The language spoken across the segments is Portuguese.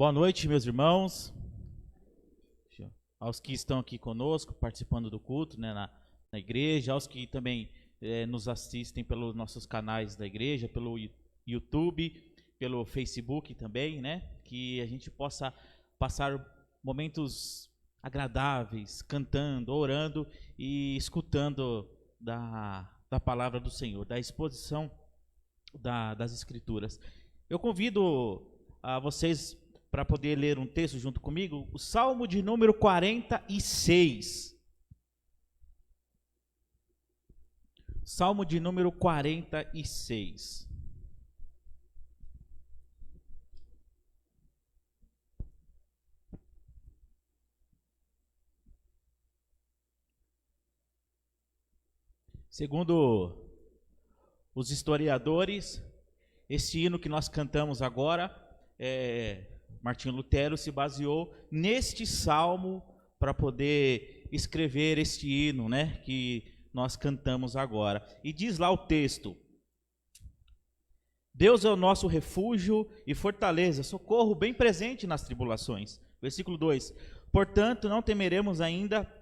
Boa noite, meus irmãos, aos que estão aqui conosco, participando do culto, né, na igreja, aos que também nos assistem pelos nossos canais da igreja, pelo YouTube, pelo Facebook também, né, que a gente possa passar momentos agradáveis, cantando, orando e escutando da palavra do Senhor, da exposição das Escrituras. Eu convido a vocês para poder ler um texto junto comigo, o Salmo de número 46. Salmo de número 46. Segundo os historiadores, esse hino que nós cantamos agora, Martinho Lutero se baseou neste salmo para poder escrever este hino, né, que nós cantamos agora. E diz lá o texto: Deus é o nosso refúgio e fortaleza, socorro bem presente nas tribulações. Versículo 2: Portanto, não temeremos ainda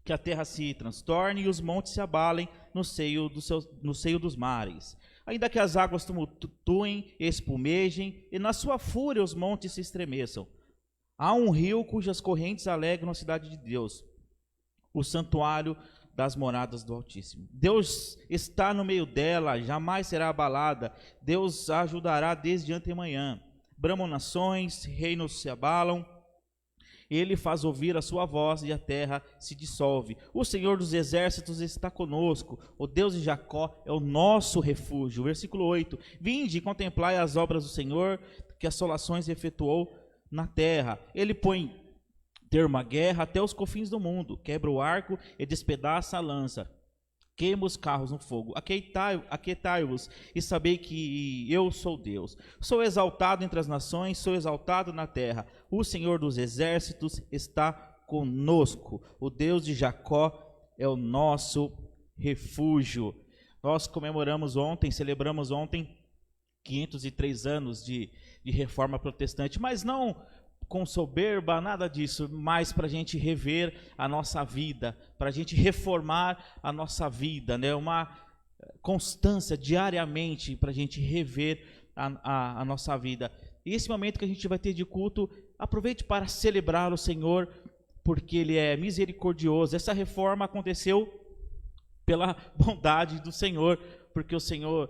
que a terra se transtorne e os montes se abalem no seio dos mares. Ainda que as águas tumultuem e espumejem, e na sua fúria os montes se estremeçam. Há um rio cujas correntes alegram a cidade de Deus, o santuário das moradas do Altíssimo. Deus está no meio dela, jamais será abalada. Deus a ajudará desde antemanhã. Bramam nações, reinos se abalam. Ele faz ouvir a sua voz e a terra se dissolve. O Senhor dos exércitos está conosco. O Deus de Jacó é o nosso refúgio. Versículo 8. Vinde e contemplai as obras do Senhor, que assolações efetuou na terra. Ele põe termo à guerra até os confins do mundo. Quebra o arco e despedaça a lança. Queima os carros no fogo. Aquietai-vos e sabei que eu sou Deus. Sou exaltado entre as nações, sou exaltado na terra. O Senhor dos exércitos está conosco. O Deus de Jacó é o nosso refúgio. Nós celebramos ontem 503 anos de reforma protestante, mas não com soberba, nada disso, mas para a gente rever a nossa vida, para a gente reformar a nossa vida, né? Uma constância diariamente para a gente rever a nossa vida. E esse momento que a gente vai ter de culto, aproveite para celebrar o Senhor, porque Ele é misericordioso. Essa reforma aconteceu pela bondade do Senhor, porque o Senhor,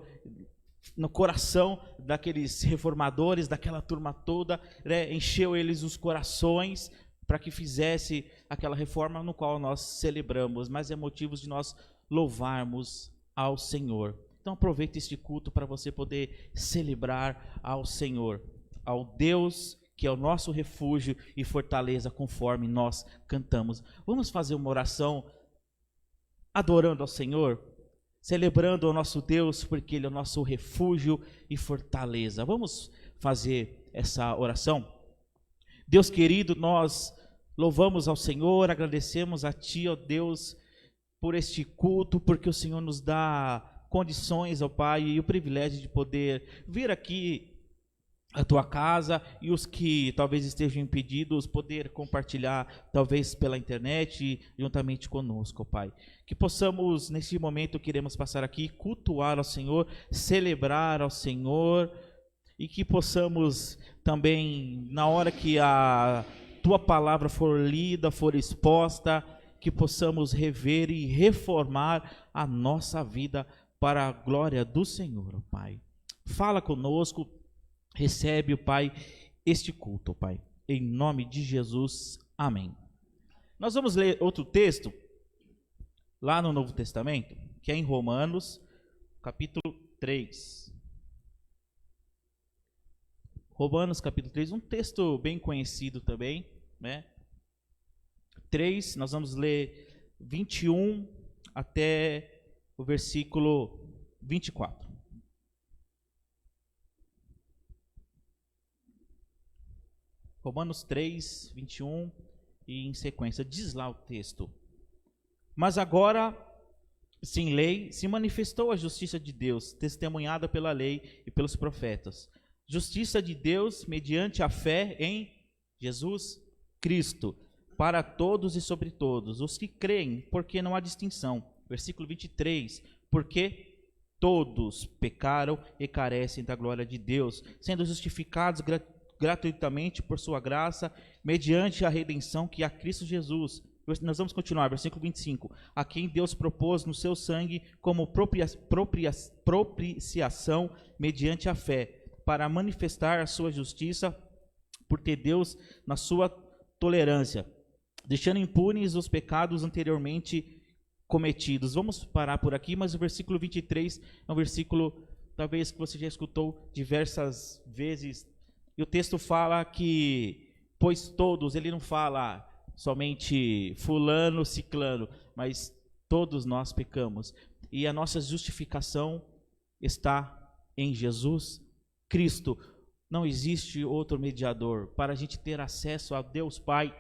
no coração daqueles reformadores, daquela turma toda, né, encheu eles os corações para que fizesse aquela reforma no qual nós celebramos, mas é motivo de nós louvarmos ao Senhor. Então aproveite este culto para você poder celebrar ao Senhor, ao Deus que é o nosso refúgio e fortaleza, conforme nós cantamos. Vamos fazer uma oração adorando ao Senhor, celebrando o nosso Deus, porque Ele é o nosso refúgio e fortaleza. Vamos fazer essa oração? Deus querido, nós louvamos ao Senhor, agradecemos a Ti, ó Deus, por este culto, porque o Senhor nos dá condições, ó Pai, e o privilégio de poder vir aqui a Tua casa, e os que talvez estejam impedidos, poder compartilhar, talvez pela internet, juntamente conosco, ó Pai. Que possamos, nesse momento que iremos passar aqui, cultuar ao Senhor, celebrar ao Senhor, e que possamos também, na hora que a Tua palavra for lida, for exposta, que possamos rever e reformar a nossa vida para a glória do Senhor, ó Pai. Fala conosco. Recebe, Pai, este culto, Pai. Em nome de Jesus, amém. Nós vamos ler outro texto, lá no Novo Testamento, que é em Romanos, capítulo 3. Romanos, capítulo 3, um texto bem conhecido também, né? 3, nós vamos ler 21 até o versículo 24. Romanos 3, 21 e em sequência, diz lá o texto: Mas agora, sem lei, se manifestou a justiça de Deus, testemunhada pela lei e pelos profetas, justiça de Deus mediante a fé em Jesus Cristo, para todos e sobre todos os que creem, porque não há distinção. Versículo 23, porque todos pecaram e carecem da glória de Deus, sendo justificados gratuitamente por sua graça, mediante a redenção que há Cristo Jesus. Nós vamos continuar, versículo 25. A quem Deus propôs no seu sangue como propiciação mediante a fé, para manifestar a sua justiça, porque Deus, na sua tolerância, deixando impunes os pecados anteriormente cometidos. Vamos parar por aqui, mas o versículo 23 é um versículo, talvez, que você já escutou diversas vezes. E o texto fala que, pois todos, ele não fala somente fulano, ciclano, mas todos nós pecamos. E a nossa justificação está em Jesus Cristo. Não existe outro mediador. Para a gente ter acesso a Deus Pai,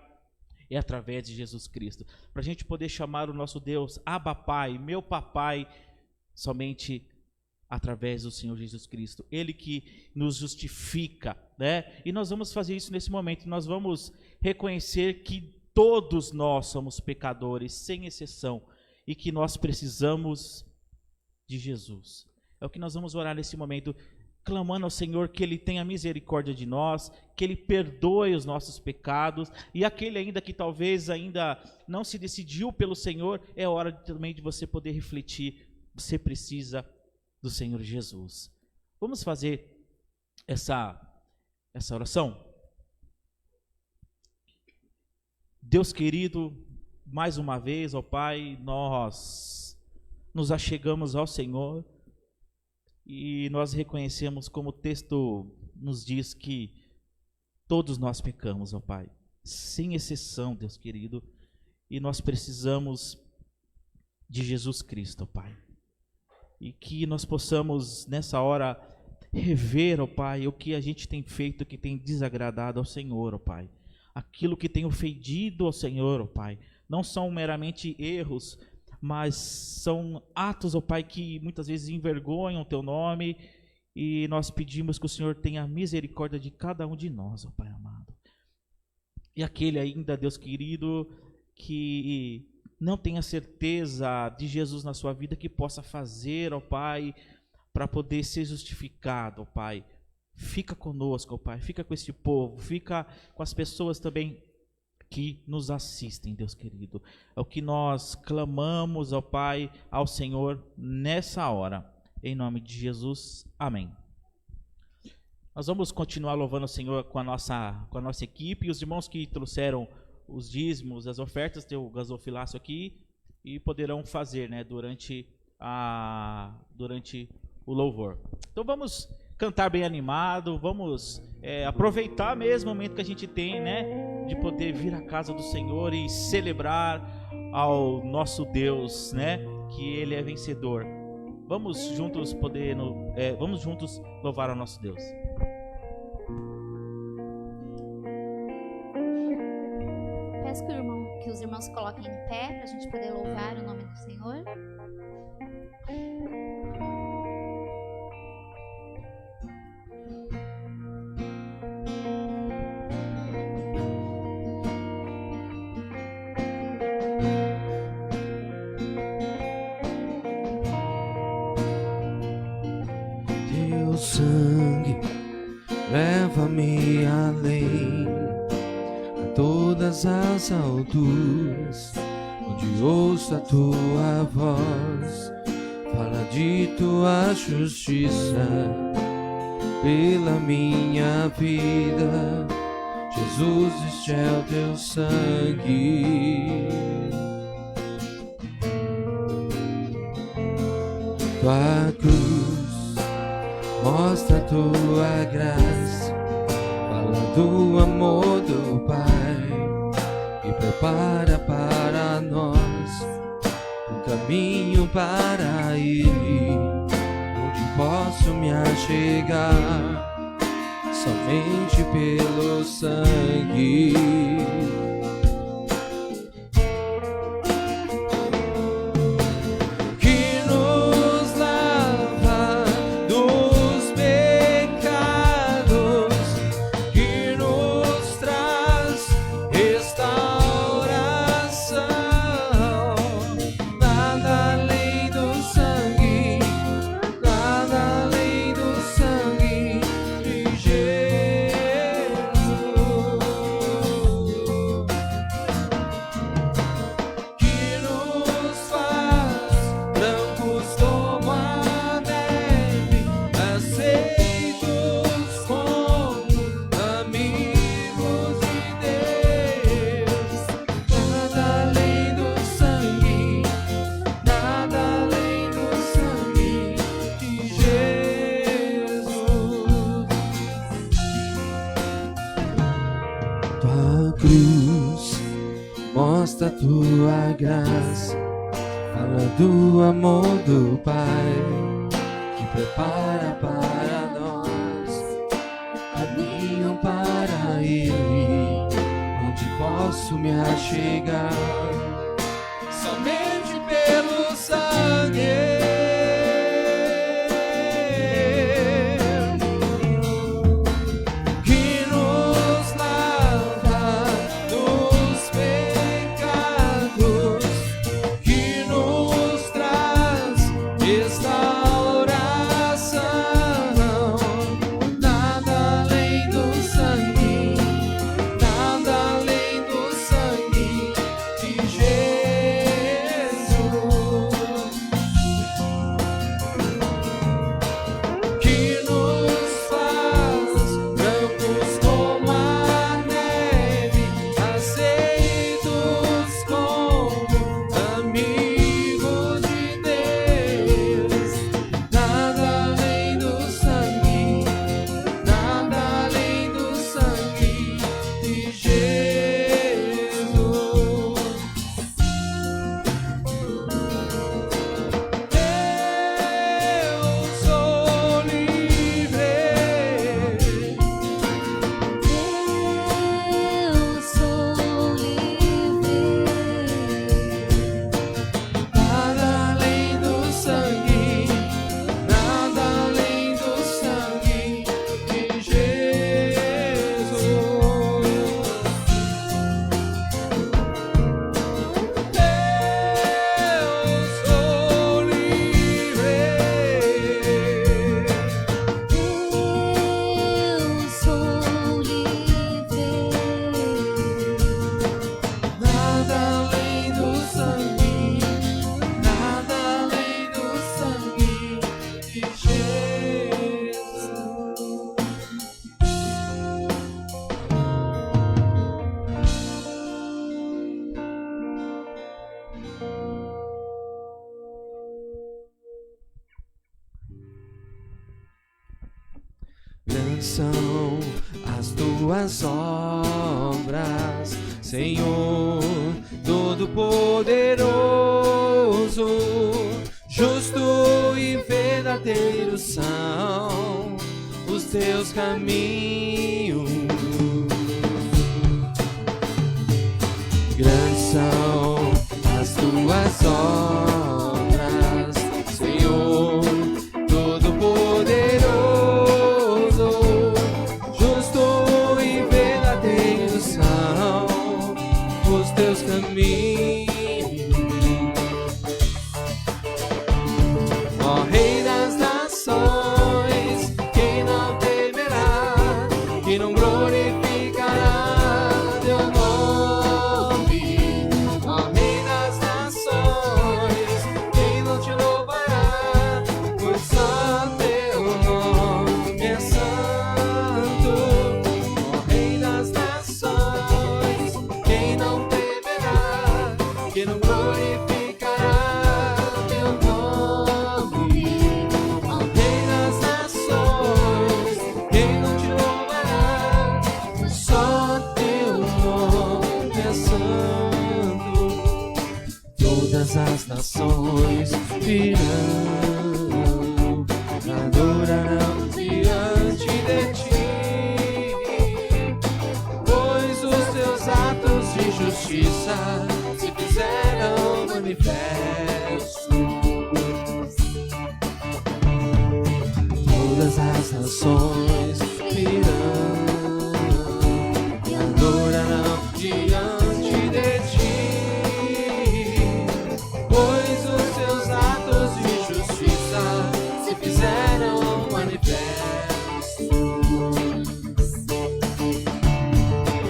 é através de Jesus Cristo. Para a gente poder chamar o nosso Deus, Abba Pai, meu papai, somente através do Senhor Jesus Cristo. Ele que nos justifica, né? E nós vamos fazer isso nesse momento. Nós vamos reconhecer que todos nós somos pecadores, sem exceção, e que nós precisamos de Jesus. É o que nós vamos orar nesse momento, clamando ao Senhor que Ele tenha misericórdia de nós, que Ele perdoe os nossos pecados, e aquele ainda que talvez ainda não se decidiu pelo Senhor, é hora também de você poder refletir, você precisa do Senhor Jesus. Vamos fazer essa oração? Deus querido, mais uma vez, ó Pai, nós nos achegamos ao Senhor, e nós reconhecemos, como o texto nos diz, que todos nós pecamos, ó Pai, sem exceção, Deus querido, e nós precisamos de Jesus Cristo, ó Pai, e que nós possamos nessa hora rever, ó Pai, o que a gente tem feito que tem desagradado ao Senhor, ó Pai, aquilo que tem ofendido ao Senhor, ó Pai. Não são meramente erros, mas são atos, ó Pai, que muitas vezes envergonham o Teu nome, e nós pedimos que o Senhor tenha misericórdia de cada um de nós, ó Pai amado. E aquele ainda, Deus querido, que não tenha certeza de Jesus na sua vida, que possa fazer, ó Pai, para poder ser justificado, ó Pai. Fica conosco, ó Pai, fica com este povo, fica com as pessoas também que nos assistem, Deus querido. É o que nós clamamos, ó Pai, ao Senhor nessa hora. Em nome de Jesus, amém. Nós vamos continuar louvando o Senhor com a nossa equipe, e os irmãos que trouxeram os dízimos, as ofertas, tem o gasofilaço aqui, e poderão fazer, né, durante o louvor. Então vamos cantar bem animado, vamos aproveitar mesmo o momento que a gente tem, né, de poder vir à casa do Senhor e celebrar ao nosso Deus, né, que Ele é vencedor. Vamos juntos louvar ao nosso Deus. Peço que os irmãos se coloquem em pé para a gente poder louvar o nome do Senhor. Teu sangue leva-me além, a todas as alturas, onde ouço a tua voz, fala de tua justiça pela minha vida. Jesus, este é o teu sangue. Tua cruz mostra a tua graça, fala do amor do Pai e prepara para nós um caminho para Ele, onde posso me achegar somente pelo sangue. Que nos lava dos pecados mostra a tua graça, fala do amor do Pai, que prepara para nós caminho para Ele, onde posso me achegar somente pelo sangue. São as tuas obras, Senhor Todo-Poderoso, justo e verdadeiro são os teus caminhos. Grandes são as tuas obras, Senhor Todo-Poderoso, teus caminhos. Ó Rei das nações, quem não temerá, quem não glorificará teu nome. Ó Rei das nações, quem não te louvará, pois só teu nome é santo. Ó Rei das nações, quem não que não glorificará teu nome. Ó Rei das nações, quem não te louvará, só teu nome é santo. Todas as nações virão, adorarão diante de ti, pois os teus atos de justiça se fizeram manifestos. Todas as nações virão e adorarão diante de ti, pois os teus atos de justiça se fizeram manifestos.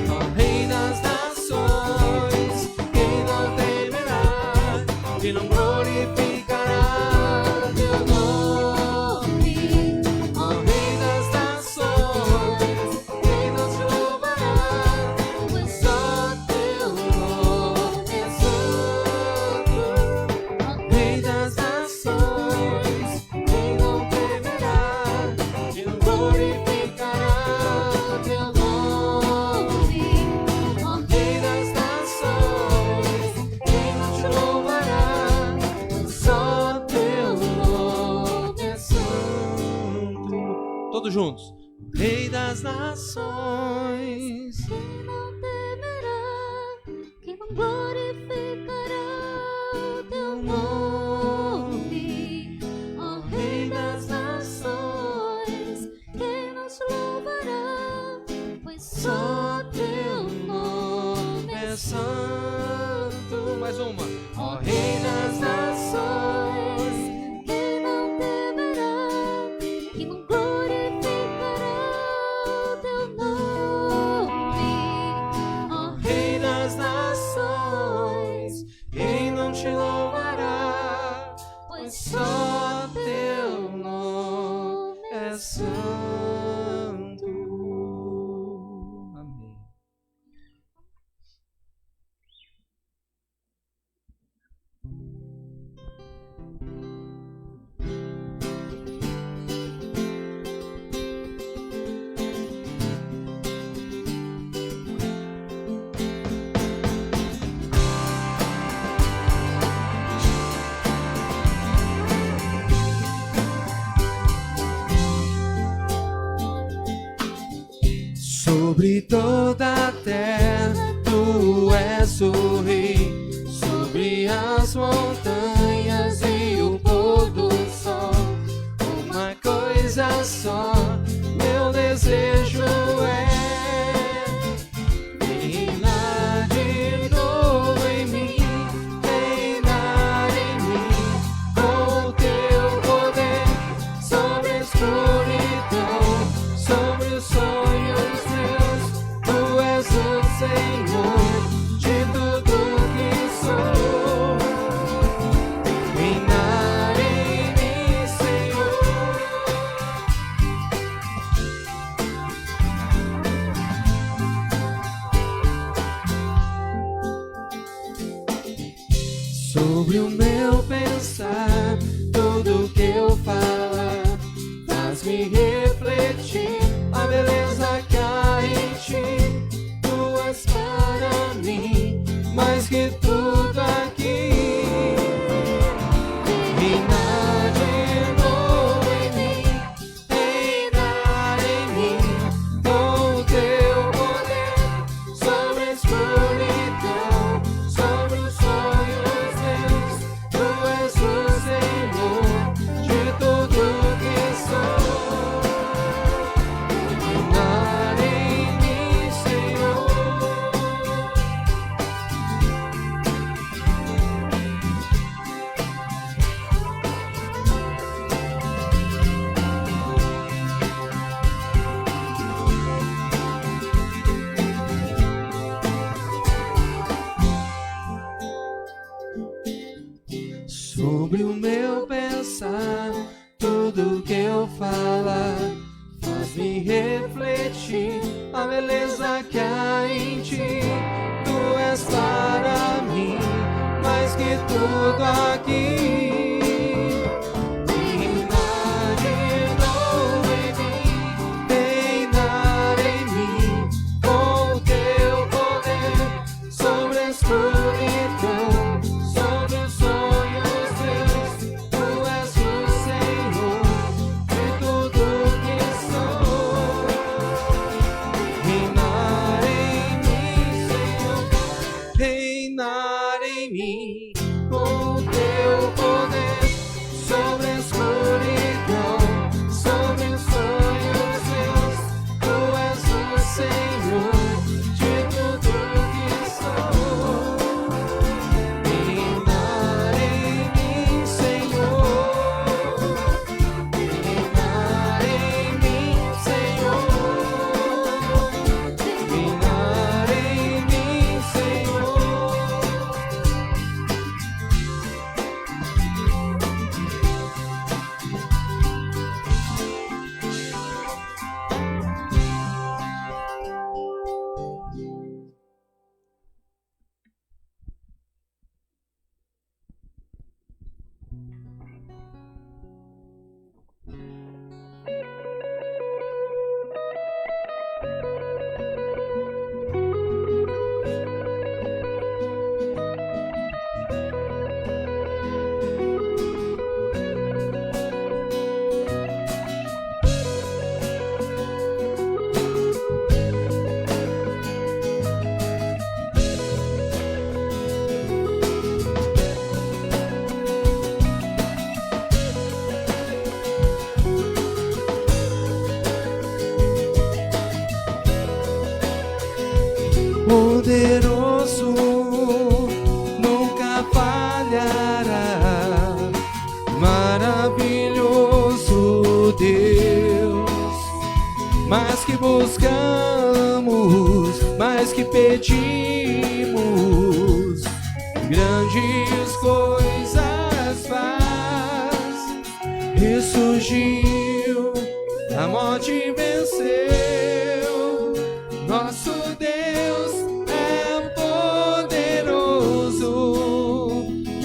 Ó Rei das nações, que não glorificará teu nome. Ó Rei das nações, Todos juntos. Rei das nações. Que não temerá, que não glorificará o teu nome, ó Rei das nações. Quem não te louvará, pois só teu nome é santo. Mais uma. Ó Rei das nações, quem não temerá, que não glorificará o teu nome, ó Rei das nações, quem não te louvará, pois só teu nome é santo. Amém. Sobre toda a terra tu és o rei, sobre as montanhas e o pôr do sol. Uma coisa só, meu desejo é reinar de novo em mim, reinar em mim, com o teu poder sobre a escuridão, sobre os sonhos meus. Tu és o Senhor de tudo que sou. Reinar em mim, Senhor. Sobre o meu pensar, tudo que eu falar, faz-me refletir a beleza que há em ti. Tu és para mim mais que tudo aqui. Reinar de novo em mim, reinar em mim, com o teu poder sobre a escuridão, sobre os sonhos meus. Tu és o Senhor de tudo que sou. Reinar em mim, Senhor. Sobre o meu pensar, tudo que eu falar, faz-me refletir a beleza que há em ti. Tu és para mim mais que tudo aqui. Reinar de novo em mim, reinar em mim, com o teu poder sobre a escuridão, sobre os sonhos meus. Tu és o Senhor de tudo que sou. Reinar em mim, Senhor. Reinar em mim, com o teu poderoso, nunca falhará. Maravilhoso Deus, mais que buscamos, mais que pedimos, grandes coisas faz. Ressurgiu, a morte venceu. Nosso Deus é poderoso,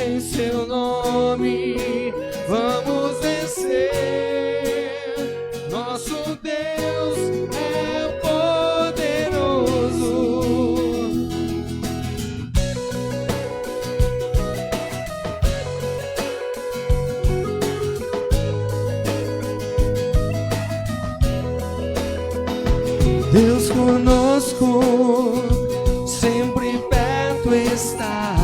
em seu nome vamos vencer. Nosso Deus é poderoso. Deus conosco, sempre perto está,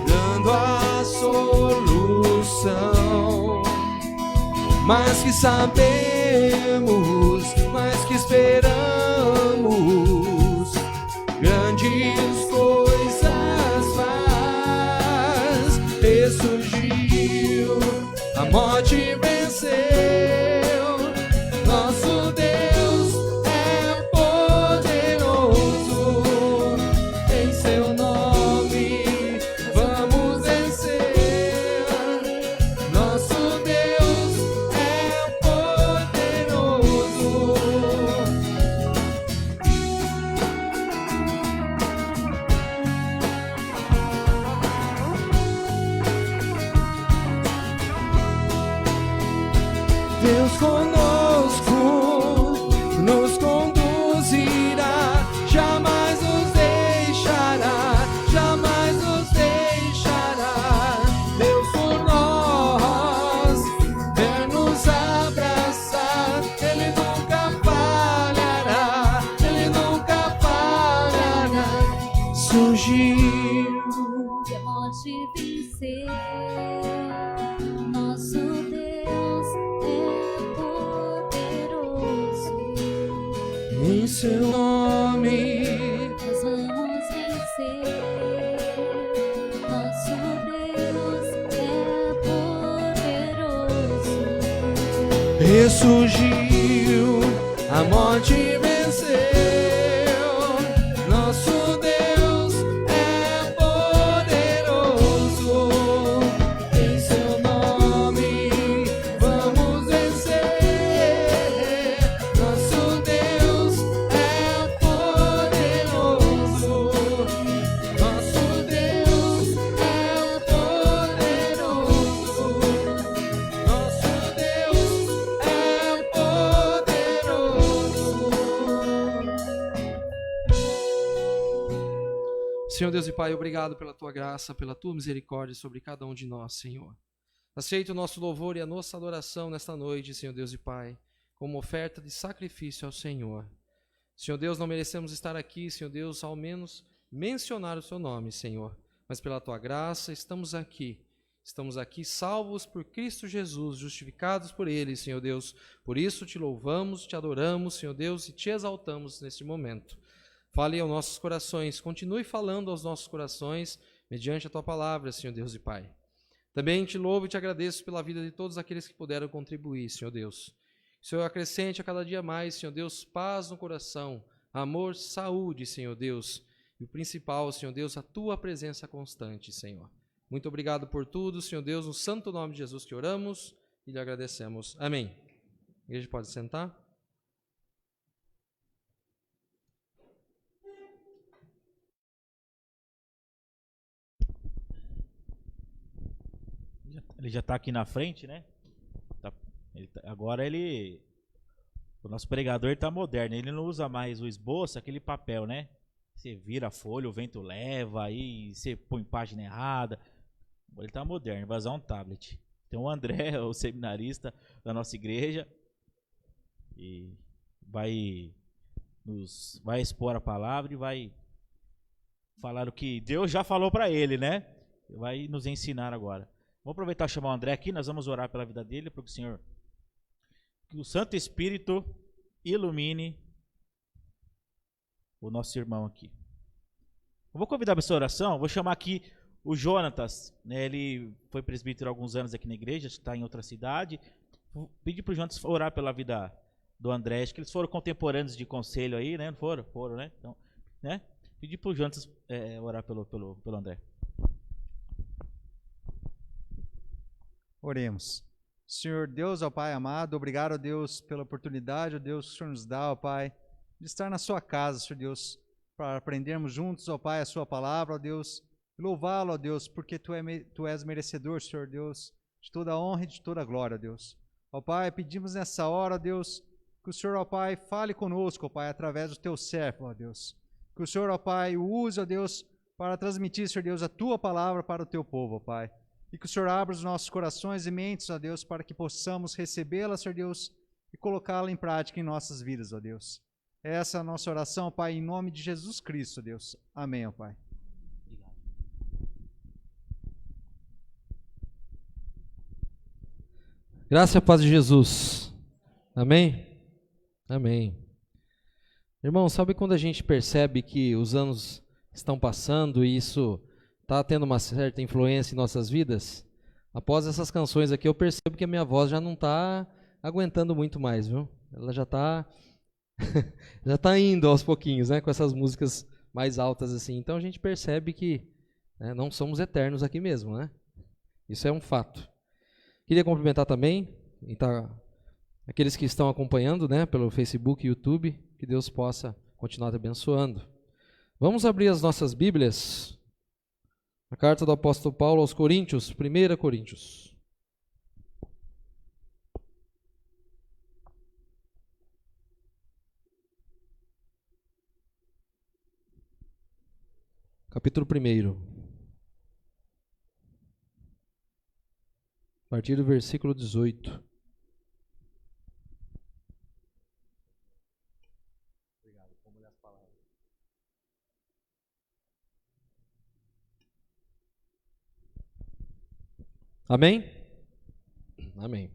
dando a solução. Mais que sabemos, mais que esperamos, grandes coisas faz. Ressurgiu, a morte venceu. Nosso Deus é poderoso, em seu nome vamos vencer. Nosso Deus é poderoso. Deus conosco nos conduzirá, jamais nos deixará, jamais nos deixará. Deus por nós quer nos abraçar, Ele nunca falhará, Ele nunca falhará. Surgiu, E a morte venceu. Nosso Deus é poderoso. em seu nome Nós vamos vencer. Nosso Deus é poderoso. ressurgiu, a morte venceu. Nosso Deus é poderoso, em seu nome vamos vencer. Nosso Deus é poderoso, nosso Deus é poderoso, nosso Deus é poderoso. Senhor Deus e Pai, obrigado pela Tua graça, pela Tua misericórdia sobre cada um de nós, Senhor. Aceita o nosso louvor e a nossa adoração nesta noite, Senhor Deus e Pai, como oferta de sacrifício ao Senhor. Senhor Deus, não merecemos estar aqui, Senhor Deus, ao menos mencionar o Seu nome, Senhor. Mas pela Tua graça estamos aqui. Estamos aqui salvos por Cristo Jesus, justificados por Ele, Senhor Deus. Por isso te louvamos, te adoramos, Senhor Deus, e te exaltamos neste momento. Fale aos nossos corações, continue falando aos nossos corações, mediante a Tua palavra, Senhor Deus e Pai. Também te louvo e te agradeço pela vida de todos aqueles que puderam contribuir, Senhor Deus. Senhor, acrescente a cada dia mais, Senhor Deus, paz no coração, amor, saúde, Senhor Deus. E o principal, Senhor Deus, a Tua presença constante, Senhor. Muito obrigado por tudo, Senhor Deus, no santo nome de Jesus que oramos e lhe agradecemos. Amém. A igreja pode sentar? Ele já está aqui na frente, né? Agora o nosso pregador está moderno. Ele não usa mais o esboço, aquele papel, né? Você vira a folha, o vento leva, aí você põe página errada. Ele está moderno, vai usar um tablet. Tem o André, o seminarista da nossa igreja, e vai expor a palavra e vai falar o que Deus já falou para ele, né? Vai nos ensinar agora. Vamos aproveitar e chamar o André aqui, nós vamos orar pela vida dele, para que o Senhor, que o Santo Espírito ilumine o nosso irmão aqui. Eu vou convidar para essa oração, vou chamar aqui o Jonatas, né, ele foi presbítero há alguns anos aqui na igreja, está em outra cidade. Vou pedir para o Jonatas orar pela vida do André, acho que eles foram contemporâneos de conselho aí, né? Não foram? Foram, né? Então, né? Pedir para o Jonatas orar pelo André. Oremos. Senhor Deus, ó Pai amado, obrigado, ó Deus, pela oportunidade, ó Deus, que o Senhor nos dá, ó Pai, de estar na sua casa, Senhor Deus, para aprendermos juntos, ó Pai, a sua palavra, ó Deus, e louvá-lo, ó Deus, porque tu és merecedor, Senhor Deus, de toda a honra e de toda a glória, ó Deus. Ó Pai, pedimos nessa hora, ó Deus, que o Senhor, ó Pai, fale conosco, ó Pai, através do teu servo, ó Deus. Que o Senhor, ó Pai, o use, ó Deus, para transmitir, Senhor Deus, a tua palavra para o teu povo, ó Pai. E que o Senhor abra os nossos corações e mentes, ó Deus, para que possamos recebê-la, Senhor Deus, e colocá-la em prática em nossas vidas, ó Deus. Essa é a nossa oração, ó Pai, em nome de Jesus Cristo, ó Deus. Amém, ó Pai. Graça e a paz de Jesus. Amém? Amém. Irmão, sabe quando a gente percebe que os anos estão passando e isso está tendo uma certa influência em nossas vidas? Após essas canções aqui, eu percebo que a minha voz já não está aguentando muito mais, viu? Ela já está já tá indo aos pouquinhos, né? Com essas músicas mais altas assim. Então a gente percebe que, né, não somos eternos aqui mesmo, né? Isso é um fato. Queria cumprimentar também aqueles que estão acompanhando, né, pelo Facebook e YouTube, que Deus possa continuar te abençoando. Vamos abrir as nossas Bíblias, a carta do apóstolo Paulo aos Coríntios, 1 Coríntios. Capítulo 1. A partir do versículo 18. Obrigado. Vamos ler as palavras. Amém? Amém.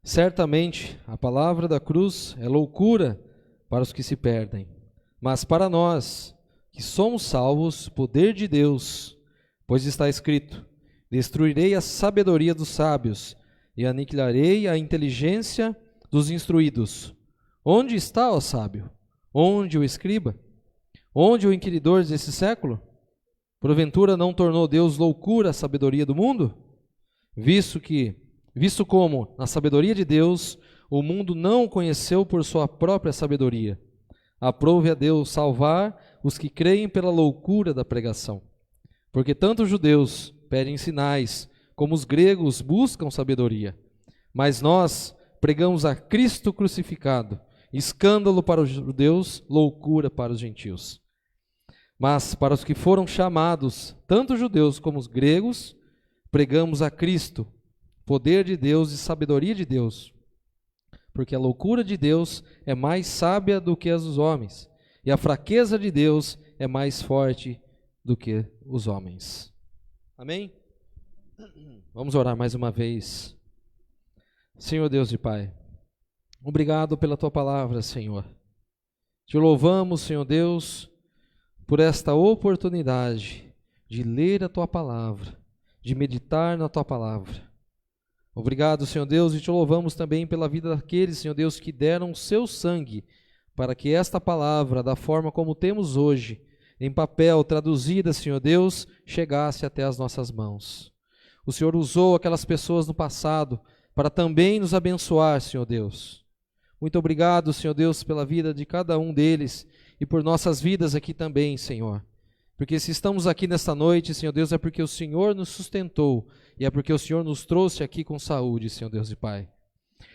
Certamente a palavra da cruz é loucura para os que se perdem, mas para nós que somos salvos, poder de Deus, pois está escrito: destruirei a sabedoria dos sábios e aniquilarei a inteligência dos instruídos. Onde está o sábio? Onde o escriba? Onde o inquiridor desse século? Porventura não tornou Deus loucura a sabedoria do mundo? Visto como, na sabedoria de Deus, o mundo não o conheceu por sua própria sabedoria. Aprove a Deus salvar os que creem pela loucura da pregação. Porque tanto os judeus pedem sinais, como os gregos buscam sabedoria. Mas nós pregamos a Cristo crucificado, escândalo para os judeus, loucura para os gentios. Mas para os que foram chamados, tanto os judeus como os gregos, pregamos a Cristo, poder de Deus e sabedoria de Deus. Porque a loucura de Deus é mais sábia do que as dos homens, e a fraqueza de Deus é mais forte do que os homens. Amém? Vamos orar mais uma vez. Senhor Deus e Pai, obrigado pela Tua palavra, Senhor. Te louvamos, Senhor Deus, por esta oportunidade de ler a Tua palavra, de meditar na Tua palavra. Obrigado, Senhor Deus, e Te louvamos também pela vida daqueles, Senhor Deus, que deram o seu sangue para que esta palavra, da forma como temos hoje, em papel, traduzida, Senhor Deus, chegasse até as nossas mãos. O Senhor usou aquelas pessoas no passado para também nos abençoar, Senhor Deus. Muito obrigado, Senhor Deus, pela vida de cada um deles e por nossas vidas aqui também, Senhor. Porque se estamos aqui nesta noite, Senhor Deus, é porque o Senhor nos sustentou e é porque o Senhor nos trouxe aqui com saúde, Senhor Deus e Pai.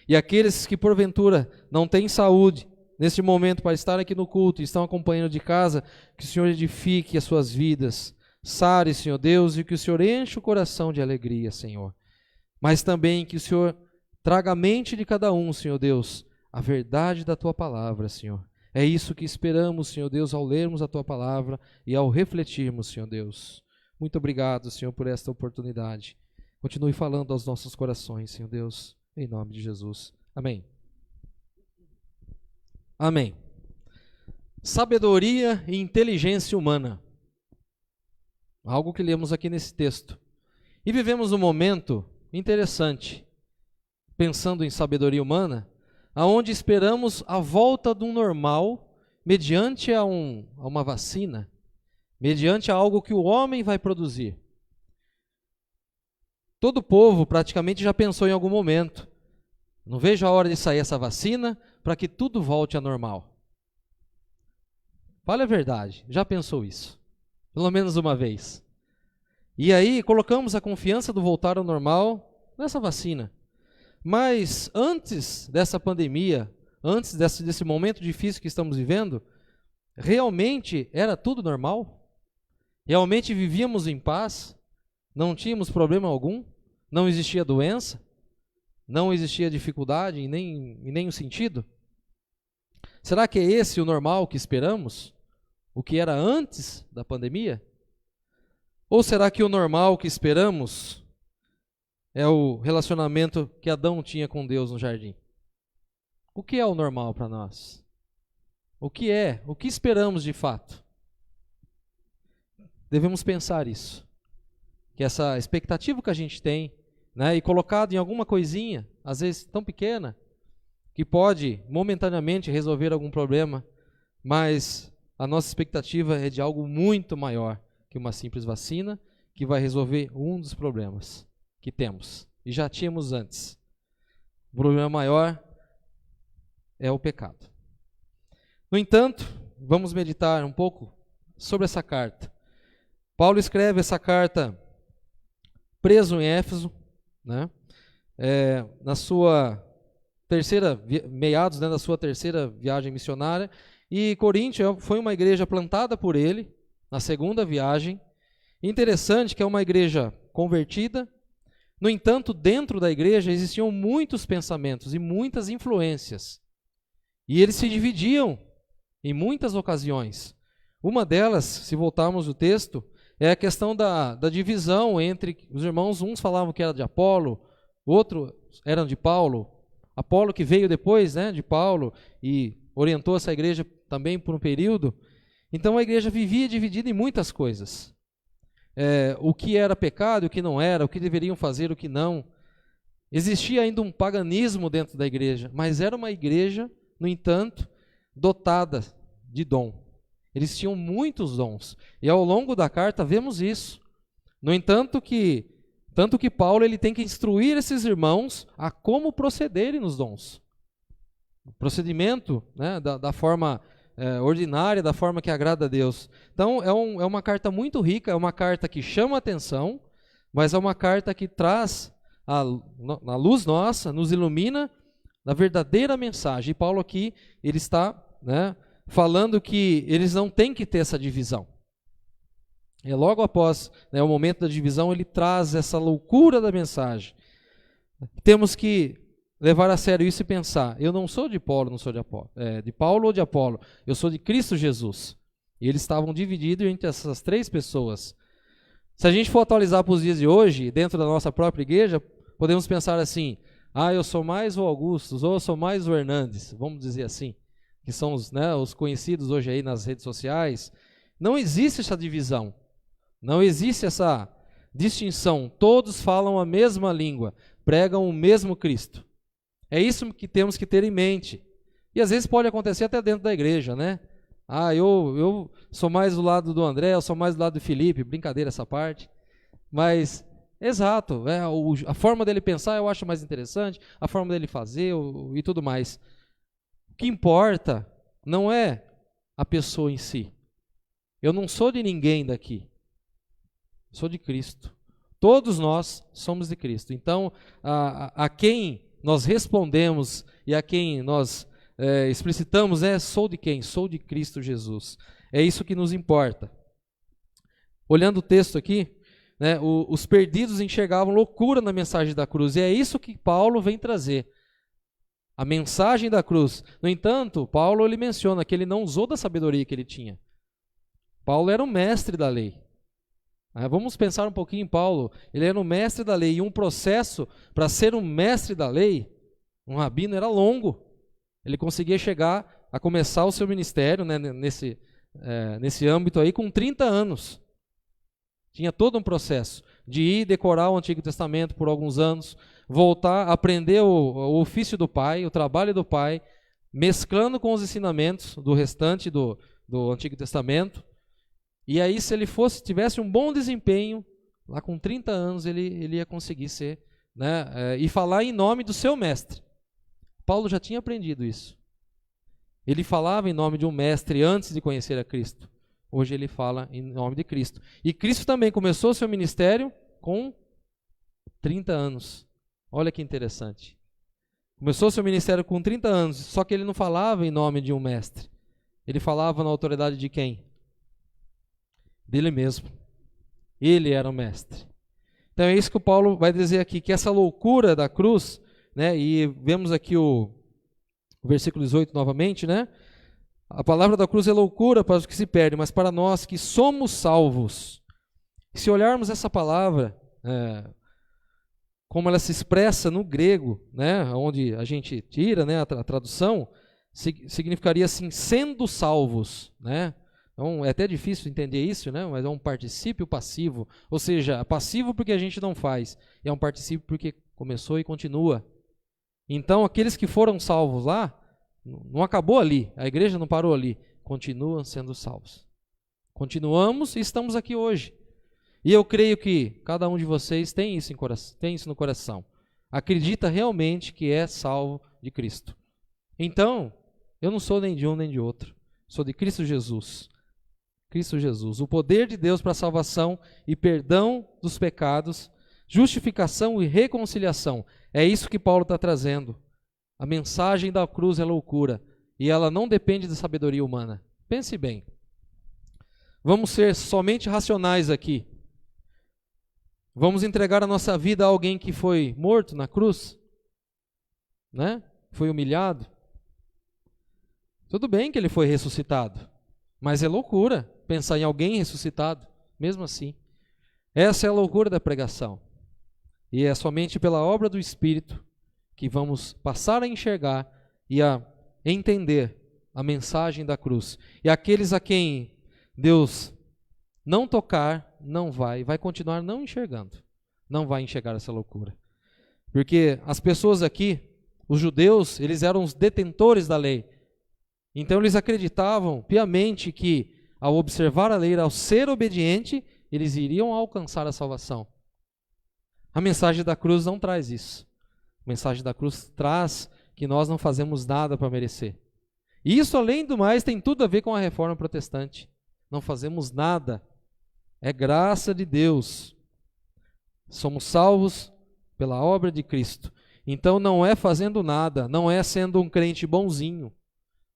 E aqueles que porventura não têm saúde, neste momento, para estar aqui no culto e estão acompanhando de casa, que o Senhor edifique as suas vidas, sare, Senhor Deus, e que o Senhor enche o coração de alegria, Senhor. Mas também que o Senhor traga à mente de cada um, Senhor Deus, a verdade da Tua palavra, Senhor. É isso que esperamos, Senhor Deus, ao lermos a Tua palavra e ao refletirmos, Senhor Deus. Muito obrigado, Senhor, por esta oportunidade. Continue falando aos nossos corações, Senhor Deus, em nome de Jesus. Amém. Amém. sabedoria e inteligência humana. Algo que lemos aqui nesse texto. E vivemos um momento interessante, pensando em sabedoria humana, aonde esperamos a volta do normal mediante a uma vacina, mediante a algo que o homem vai produzir. Todo povo praticamente já pensou em algum momento, não vejo a hora de sair essa vacina para que tudo volte ao normal. Fale a verdade, já pensou isso? Pelo menos uma vez. E aí colocamos a confiança do voltar ao normal nessa vacina. Mas antes dessa pandemia, antes desse momento difícil que estamos vivendo, realmente era tudo normal? Realmente vivíamos em paz? Não tínhamos problema algum? Não existia doença? Não existia dificuldade em nenhum sentido? Será que é esse o normal que esperamos? O que era antes da pandemia? Ou será que o normal que esperamos é o relacionamento que Adão tinha com Deus no jardim? O que é o normal para nós? O que é? O que esperamos de fato? Devemos pensar isso. Que essa expectativa que a gente tem, né, e colocado em alguma coisinha, às vezes tão pequena, que pode momentaneamente resolver algum problema, mas a nossa expectativa é de algo muito maior que uma simples vacina, que vai resolver um dos problemas que temos, e já tínhamos antes. O problema maior é o pecado. No entanto, vamos meditar um pouco sobre essa carta. Paulo escreve essa carta preso em Éfeso, né? Na sua terceira, meados, né, da sua terceira viagem missionária, e Coríntio foi uma igreja plantada por ele, na segunda viagem. Interessante que é uma igreja convertida, no entanto, dentro da igreja existiam muitos pensamentos e muitas influências, e eles se dividiam em muitas ocasiões. Uma delas, se voltarmos ao texto, é a questão da divisão entre os irmãos. Uns falavam que era de Apolo, outros eram de Paulo. Apolo que veio depois, né, de Paulo e orientou essa igreja também por um período. Então a igreja vivia dividida em muitas coisas. O que era pecado, o que não era, o que deveriam fazer, o que não. Existia ainda um paganismo dentro da igreja, mas era uma igreja, no entanto, dotada de dom. Eles tinham muitos dons, e ao longo da carta vemos isso. No entanto, tanto que Paulo ele tem que instruir esses irmãos a como procederem nos dons. O procedimento, né, da forma ordinária, da forma que agrada a Deus. Então, é uma carta muito rica, é uma carta que chama a atenção, mas é uma carta que traz a luz nossa, nos ilumina da verdadeira mensagem. E Paulo aqui, ele está, né, falando que eles não têm que ter essa divisão. E logo após, né, o momento da divisão, ele traz essa loucura da mensagem. Temos que levar a sério isso e pensar: eu não sou de Paulo, não sou de Apolo, de Paulo ou de Apolo, eu sou de Cristo Jesus. E eles estavam divididos entre essas três pessoas. Se a gente for atualizar para os dias de hoje, dentro da nossa própria igreja, podemos pensar assim: eu sou mais o Augusto, ou eu sou mais o Hernandes, vamos dizer assim, que são os conhecidos hoje aí nas redes sociais. Não existe essa divisão, não existe essa distinção. Todos falam a mesma língua, pregam o mesmo Cristo. É isso que temos que ter em mente. E às vezes pode acontecer até dentro da igreja, né? Eu sou mais do lado do André, eu sou mais do lado do Felipe, brincadeira essa parte. Mas, exato, a forma dele pensar eu acho mais interessante, a forma dele fazer e tudo mais. O que importa não é a pessoa em si. Eu não sou de ninguém daqui, sou de Cristo. Todos nós somos de Cristo. Então, a quem nós respondemos e a quem nós explicitamos sou de quem? Sou de Cristo Jesus. É isso que nos importa. Olhando o texto aqui, né, os perdidos enxergavam loucura na mensagem da cruz, e é isso que Paulo vem trazer. A mensagem da cruz. No entanto, Paulo ele menciona que ele não usou da sabedoria que ele tinha. Paulo era um mestre da lei. Vamos pensar um pouquinho em Paulo. Ele era um mestre da lei, e um processo para ser um mestre da lei, um rabino, era longo. Ele conseguia chegar a começar o seu ministério, né, nesse âmbito aí com 30 anos. Tinha todo um processo de ir decorar o Antigo Testamento por alguns anos, voltar, aprender o ofício do pai, o trabalho do pai, mesclando com os ensinamentos do restante do Antigo Testamento. E aí, se ele tivesse um bom desempenho, lá com 30 anos ele ia conseguir ser, né, e falar em nome do seu mestre. Paulo já tinha aprendido isso. Ele falava em nome de um mestre antes de conhecer a Cristo. Hoje ele fala em nome de Cristo. E Cristo também começou seu ministério com 30 anos. Olha que interessante. Começou seu ministério com 30 anos, só que ele não falava em nome de um mestre. Ele falava na autoridade de quem? Dele mesmo. Ele era o mestre. Então é isso que o Paulo vai dizer aqui, que essa loucura da cruz, né, e vemos aqui o versículo 18 novamente, né? A palavra da cruz é loucura para os que se perdem, mas para nós que somos salvos. Se olharmos essa palavra, como ela se expressa no grego, né, onde a gente tira, né, a tradução, significaria assim, sendo salvos, né? Então, é até difícil entender isso, né? Mas é um particípio passivo, ou seja, passivo porque a gente não faz, e é um particípio porque começou e continua. Então, aqueles que foram salvos lá, não acabou ali, a igreja não parou ali, continuam sendo salvos. Continuamos e estamos aqui hoje. E eu creio que cada um de vocês tem isso no coração. Acredita realmente que é salvo de Cristo. Então, eu não sou nem de um nem de outro. Sou de Cristo Jesus. Cristo Jesus. O poder de Deus para a salvação e perdão dos pecados, justificação e reconciliação. É isso que Paulo está trazendo. A mensagem da cruz é loucura. E ela não depende da sabedoria humana. Pense bem. Vamos ser somente racionais aqui. Vamos entregar a nossa vida a alguém que foi morto na cruz? Né? Foi humilhado? Tudo bem que ele foi ressuscitado, mas é loucura pensar em alguém ressuscitado, mesmo assim. Essa é a loucura da pregação. E é somente pela obra do Espírito que vamos passar a enxergar e a entender a mensagem da cruz. E aqueles a quem Deus não tocar, não vai continuar não enxergando. Não vai enxergar essa loucura. Porque as pessoas aqui, os judeus, eles eram os detentores da lei. Então eles acreditavam piamente que ao observar a lei, ao ser obediente, eles iriam alcançar a salvação. A mensagem da cruz não traz isso. A mensagem da cruz traz que nós não fazemos nada para merecer. E isso, além do mais, tem tudo a ver com a reforma protestante. Não fazemos nada. É graça de Deus. Somos salvos pela obra de Cristo. Então não é fazendo nada, não é sendo um crente bonzinho,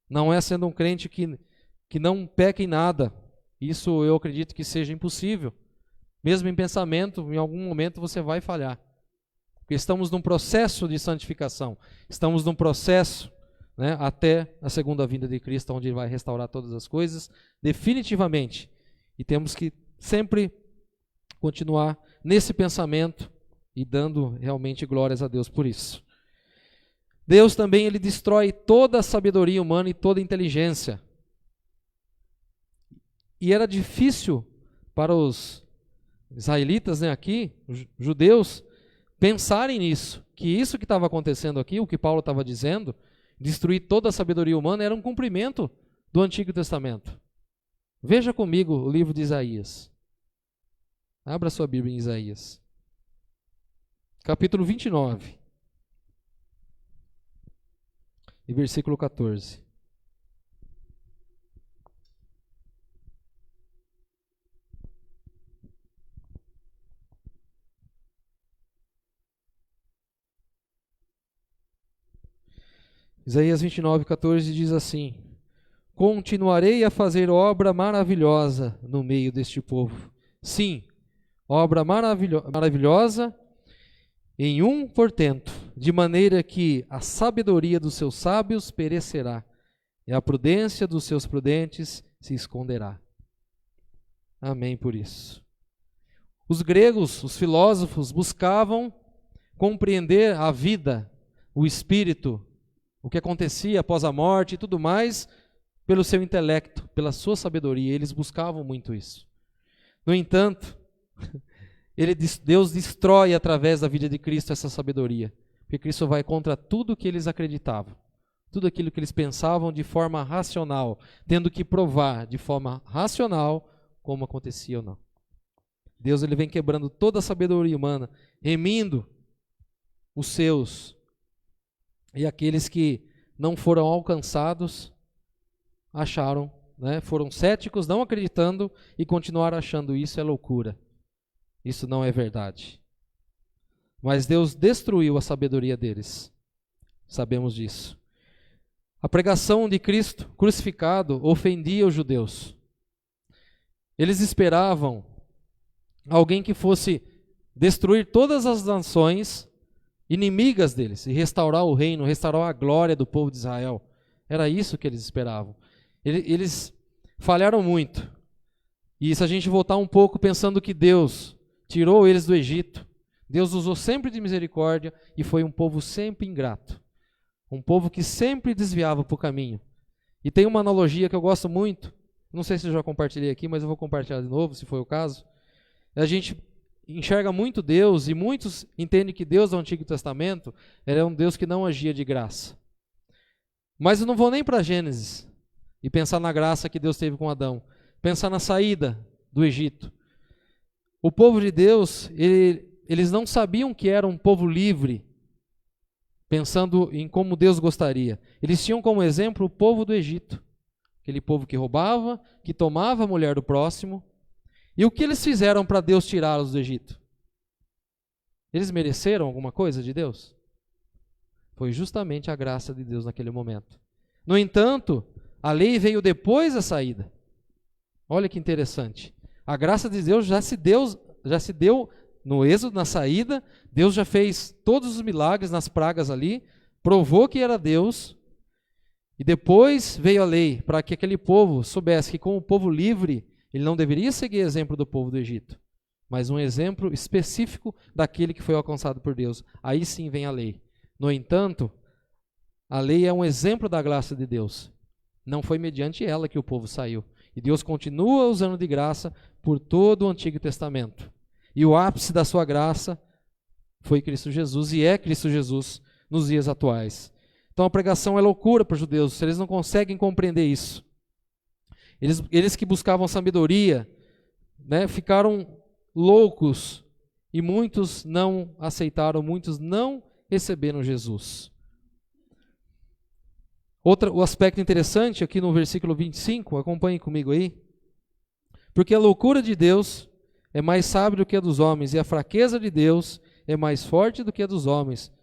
não é sendo um crente que não peca em nada. Isso eu acredito que seja impossível. Mesmo em pensamento, em algum momento você vai falhar. Porque estamos num processo de santificação. Estamos num processo, né, até a segunda vinda de Cristo, onde Ele vai restaurar todas as coisas definitivamente. E temos que sempre continuar nesse pensamento e dando realmente glórias a Deus por isso. Deus também ele destrói toda a sabedoria humana e toda a inteligência. E era difícil para os israelitas, né, aqui, os judeus, pensarem nisso, que isso que estava acontecendo aqui, o que Paulo estava dizendo, destruir toda a sabedoria humana, era um cumprimento do Antigo Testamento. Veja comigo o livro de Isaías. Abra sua Bíblia em Isaías. Capítulo 29. E versículo 14. Isaías 29, 14 diz assim: continuarei a fazer obra maravilhosa no meio deste povo. Sim, obra maravilhosa em um portento, de maneira que a sabedoria dos seus sábios perecerá, e a prudência dos seus prudentes se esconderá. Amém por isso. Os gregos, os filósofos, buscavam compreender a vida, o espírito o que acontecia após a morte e tudo mais, pelo seu intelecto, pela sua sabedoria. Eles buscavam muito isso. No entanto, Deus destrói através da vida de Cristo essa sabedoria, porque Cristo vai contra tudo que eles acreditavam, tudo aquilo que eles pensavam de forma racional, tendo que provar de forma racional como acontecia ou não. Deus ele vem quebrando toda a sabedoria humana, remindo os seus, e aqueles que não foram alcançados acharam, foram céticos, não acreditando e continuaram achando isso é loucura. Isso não é verdade. Mas Deus destruiu a sabedoria deles. Sabemos disso. A pregação de Cristo crucificado ofendia os judeus. Eles esperavam alguém que fosse destruir todas as nações inimigas deles e restaurar o reino, restaurar a glória do povo de Israel. Era isso que eles esperavam. Eles falharam muito. E se a gente voltar um pouco pensando que Deus tirou eles do Egito, Deus usou sempre de misericórdia e foi um povo sempre ingrato. Um povo que sempre desviava para o caminho. E tem uma analogia que eu gosto muito, não sei se eu já compartilhei aqui, mas eu vou compartilhar de novo, se for o caso. A gente enxerga muito Deus e muitos entendem que Deus do Antigo Testamento era um Deus que não agia de graça. Mas eu não vou nem para Gênesis e pensar na graça que Deus teve com Adão. Pensar na saída do Egito. O povo de Deus, eles não sabiam que era um povo livre, pensando em como Deus gostaria. Eles tinham como exemplo o povo do Egito. Aquele povo que roubava, que tomava a mulher do próximo. E o que eles fizeram para Deus tirá-los do Egito? Eles mereceram alguma coisa de Deus? Foi justamente a graça de Deus naquele momento. No entanto, a lei veio depois da saída. Olha que interessante. A graça de Deus já se deu no êxodo, na saída. Deus já fez todos os milagres nas pragas ali, provou que era Deus. E depois veio a lei para que aquele povo soubesse que como povo livre, ele não deveria seguir o exemplo do povo do Egito, mas um exemplo específico daquele que foi alcançado por Deus. Aí sim vem a lei. No entanto, a lei é um exemplo da graça de Deus. Não foi mediante ela que o povo saiu. E Deus continua usando de graça por todo o Antigo Testamento. E o ápice da sua graça foi Cristo Jesus e é Cristo Jesus nos dias atuais. Então a pregação é loucura para os judeus, eles não conseguem compreender isso. Eles que buscavam sabedoria, ficaram loucos e muitos não aceitaram, muitos não receberam Jesus. O aspecto interessante aqui no versículo 25, acompanhe comigo aí. Porque a loucura de Deus é mais sábia do que a dos homens, e a fraqueza de Deus é mais forte do que a dos homens.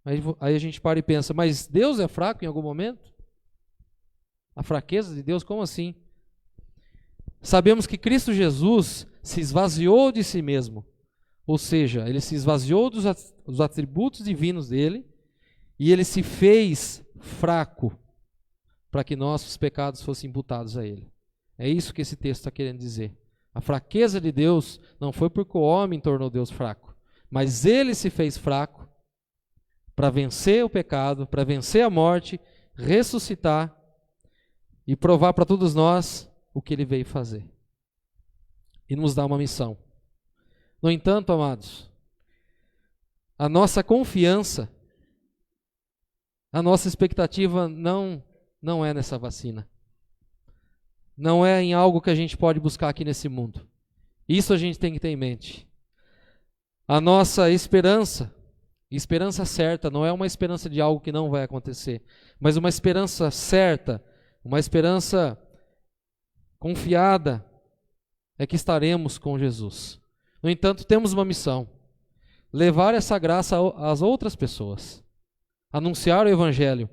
Aí a gente para e pensa, mas Deus é fraco em algum momento? A fraqueza de Deus, como assim? Sabemos que Cristo Jesus se esvaziou de si mesmo, ou seja, ele se esvaziou dos atributos divinos dele, e ele se fez fraco para que nossos pecados fossem imputados a ele. É isso que esse texto está querendo dizer. A fraqueza de Deus não foi porque o homem tornou Deus fraco, mas ele se fez fraco para vencer o pecado, para vencer a morte, ressuscitar e provar para todos nós o que ele veio fazer. E nos dá uma missão. No entanto, amados, a nossa confiança, a nossa expectativa não é nessa vacina. Não é em algo que a gente pode buscar aqui nesse mundo. Isso a gente tem que ter em mente. A nossa esperança certa, não é uma esperança de algo que não vai acontecer, mas uma esperança certa, uma esperança confiada, é que estaremos com Jesus. No entanto, temos uma missão: levar essa graça às outras pessoas, anunciar o Evangelho,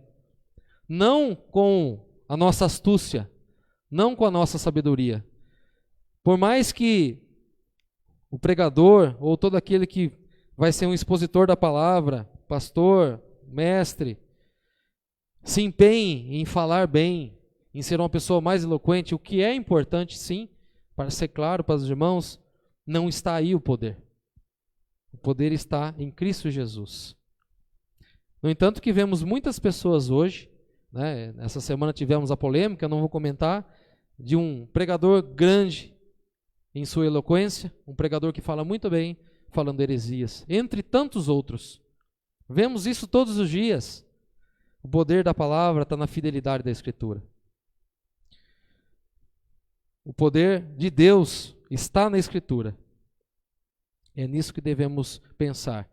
não com a nossa astúcia, não com a nossa sabedoria. Por mais que o pregador, ou todo aquele que vai ser um expositor da palavra, pastor, mestre, se empenhe em falar bem, em ser uma pessoa mais eloquente, o que é importante sim, para ser claro para os irmãos, não está aí o poder. O poder está em Cristo Jesus. No entanto, que vemos muitas pessoas hoje, né, essa semana tivemos a polêmica, não vou comentar, de um pregador grande em sua eloquência, um pregador que fala muito bem, falando heresias, entre tantos outros. Vemos isso todos os dias. O poder da palavra está na fidelidade da Escritura. O poder de Deus está na Escritura. É nisso que devemos pensar.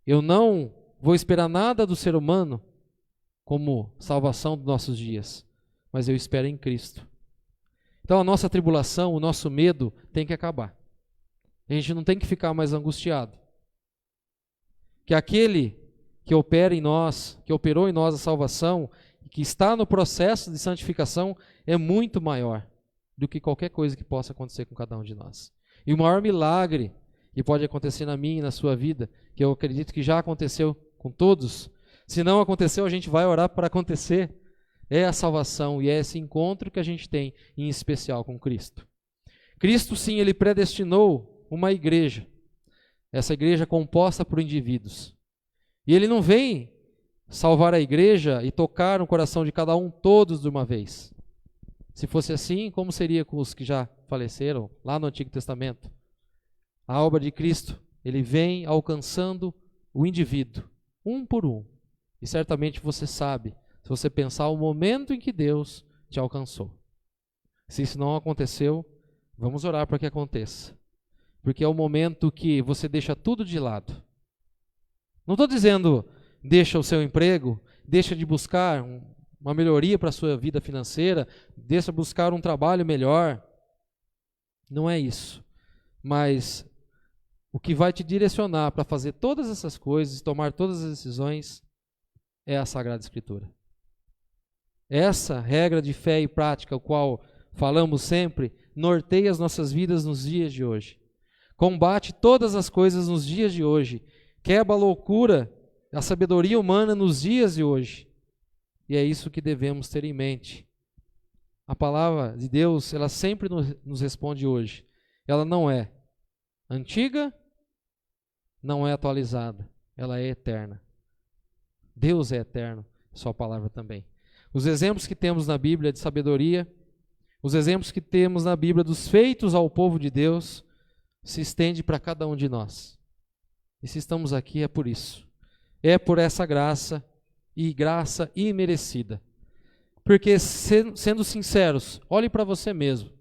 Eu não vou esperar nada do ser humano como salvação dos nossos dias, mas eu espero em Cristo. Então a nossa tribulação, o nosso medo tem que acabar. A gente não tem que ficar mais angustiado. Que aquele que opera em nós, que operou em nós a salvação, que está no processo de santificação, é muito maior do que qualquer coisa que possa acontecer com cada um de nós. E o maior milagre que pode acontecer na minha e na sua vida, que eu acredito que já aconteceu com todos, se não aconteceu, a gente vai orar para acontecer, é a salvação e é esse encontro que a gente tem, em especial com Cristo. Cristo, sim, ele predestinou uma igreja, essa igreja composta por indivíduos. E ele não vem salvar a igreja e tocar no coração de cada um todos de uma vez. Se fosse assim, como seria com os que já faleceram lá no Antigo Testamento? A obra de Cristo, ele vem alcançando o indivíduo, um por um. E certamente você sabe, se você pensar o momento em que Deus te alcançou. Se isso não aconteceu, vamos orar para que aconteça. Porque é o momento que você deixa tudo de lado. Não estou dizendo, deixa o seu emprego, deixa de buscar uma melhoria para a sua vida financeira, deixa de buscar um trabalho melhor. Não é isso. Mas o que vai te direcionar para fazer todas essas coisas, tomar todas as decisões, é a Sagrada Escritura. Essa regra de fé e prática, o qual falamos sempre, norteia as nossas vidas nos dias de hoje. Combate todas as coisas nos dias de hoje. Quebra a loucura, a sabedoria humana nos dias de hoje. E é isso que devemos ter em mente. A palavra de Deus, ela sempre nos responde hoje. Ela não é antiga, não é atualizada. Ela é eterna. Deus é eterno, sua palavra também. Os exemplos que temos na Bíblia de sabedoria, os exemplos que temos na Bíblia dos feitos ao povo de Deus, se estende para cada um de nós. E se estamos aqui é por isso. É por essa graça, e graça imerecida. Porque, sendo sinceros, olhe para você mesmo,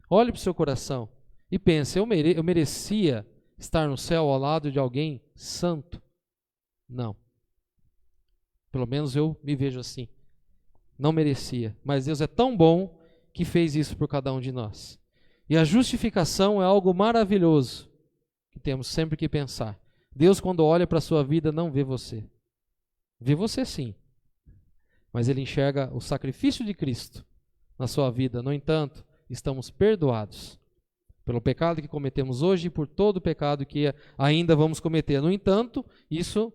olhe para o seu coração e pense, eu merecia estar no céu ao lado de alguém santo? Não. Pelo menos eu me vejo assim. Não merecia. Mas Deus é tão bom que fez isso por cada um de nós. E a justificação é algo maravilhoso que temos sempre que pensar. Deus, quando olha para a sua vida, não vê você. Vê você sim. Mas Ele enxerga o sacrifício de Cristo na sua vida. No entanto, estamos perdoados pelo pecado que cometemos hoje e por todo o pecado que ainda vamos cometer. No entanto, isso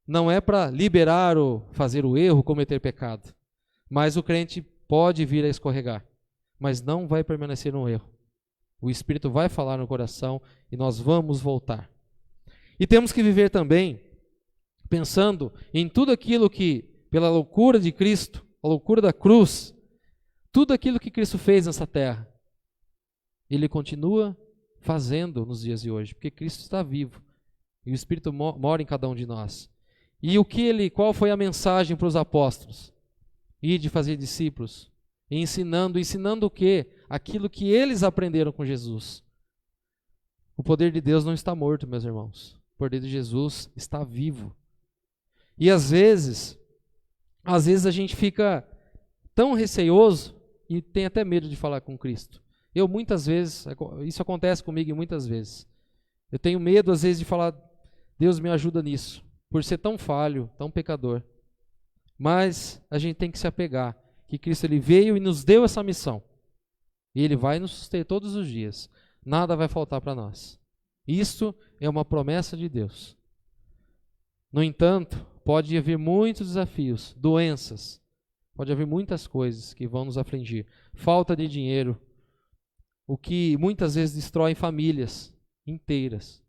não é para liberar ou fazer o erro, cometer pecado. Mas o crente pode vir a escorregar, mas não vai permanecer no erro. O Espírito vai falar no coração e nós vamos voltar. E temos que viver também pensando em tudo aquilo que, pela loucura de Cristo, a loucura da cruz, tudo aquilo que Cristo fez nessa terra, Ele continua fazendo nos dias de hoje, porque Cristo está vivo e o Espírito mora em cada um de nós. E qual foi a mensagem para os apóstolos? Ide fazer discípulos, ensinando o quê? Aquilo que eles aprenderam com Jesus. O poder de Deus não está morto, meus irmãos. O poder de Jesus está vivo. E às vezes a gente fica tão receoso e tem até medo de falar com Cristo. Eu muitas vezes, isso acontece comigo muitas vezes. Eu tenho medo às vezes de falar, Deus me ajuda nisso, por ser tão falho, tão pecador. Mas a gente tem que se apegar, que Cristo ele veio e nos deu essa missão. E Ele vai nos suster todos os dias. Nada vai faltar para nós. Isso é uma promessa de Deus. No entanto, pode haver muitos desafios, doenças, pode haver muitas coisas que vão nos afligir. Falta de dinheiro, o que muitas vezes destrói famílias inteiras.